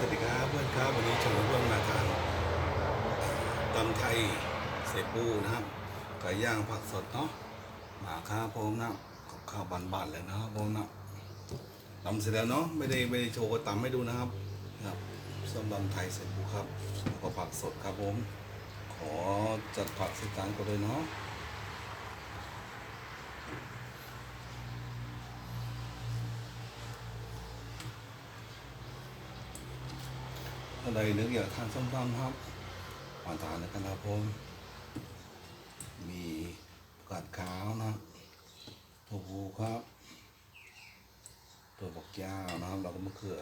สวัสดีครับเพื่อนครับวันนี้เชิญเพื่อนมาทานตำไทยเสปูนะครับไก่ย่างผักสดเนาะมาครับผมนะกับข้าวบานๆเลยนะครับผมนะตำเสร็จแล้วเนาะไม่ได้โชว์ก็ตำให้ดูนะครับส้มตำไทยเสปูครับแล้วก็ผักสดครับผมขอจัดผักสิจานก็เลยเนาะอะไรนึกอยากทานส้มตำครับมาทานแล้วกันครับผมมีกาดขาวนะถั่วพูครับตัวบักยาวนะครับเราก็มะเขือ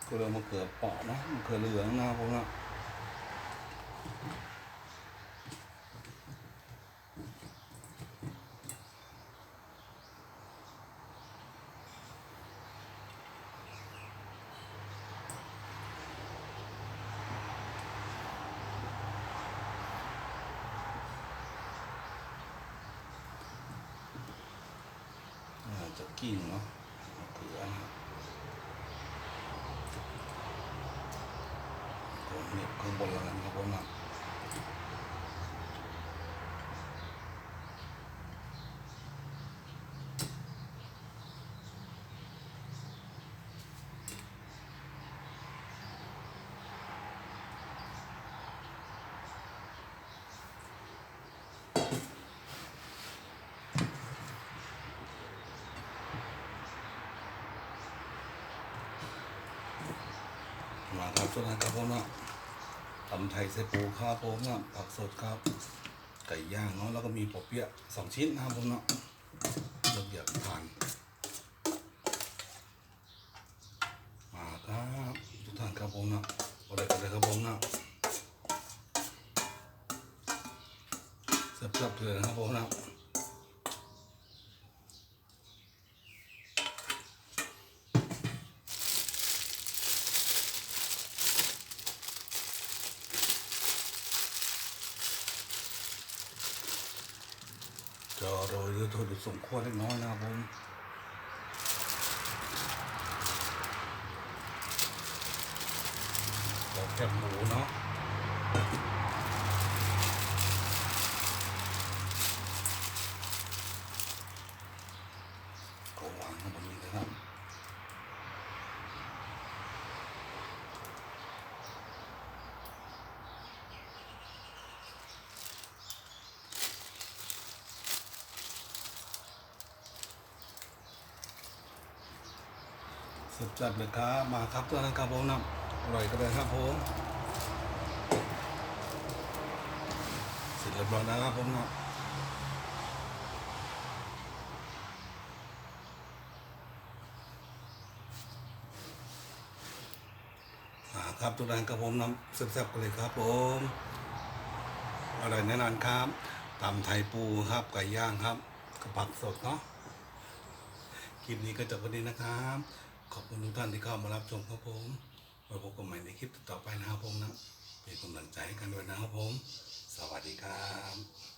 ก็เรียกมะเขือเปาะนะมะเขือเหลืองนะครับผมนะจะกิ้งเนาะมะเขือนะครับผมเหน็บข้างบนแล้วกันครับผมนะมาครับส่วนนั้นครับผมนะตำไทยใส่ปูครับผมนะผักสดครับไก่ย่างเนาะแล้วก็มีปอเปี๊ยะ2 ชิ้นนะครับผมนะเราอยากทานมาครับทุกท่านครับผมนะอะไรกันเลยครับผมนะแซ่บๆเลยนะครับผมนะจะโรยด้วยถั่วลิสงคั่วเล็กน้อยนะครับผมแล้วแคบหมูเนาะก็วางข้างบนนี้นะครับสุดจัดเลยครับมาครับตัวนั้นครับผมนะอร่อยกันเลยครับผมเสร็จเรียบร้อยแล้วครับผมนะครับตัวนั้นครับผมนะแซ่บๆกันเลยครับผมอร่อยแน่นอนครับตำไทยปูครับไก่ย่างครับกับผักสดเนาะคลิปนี้ก็จบวันนี้นะครับขอบคุณทุกท่านที่เข้ามารับชมครับผมไว้พบกันใหม่ในคลิปต่อไปนะครับผมนะเป็นกำลังใจให้กันด้วยนะครับผมสวัสดีครับ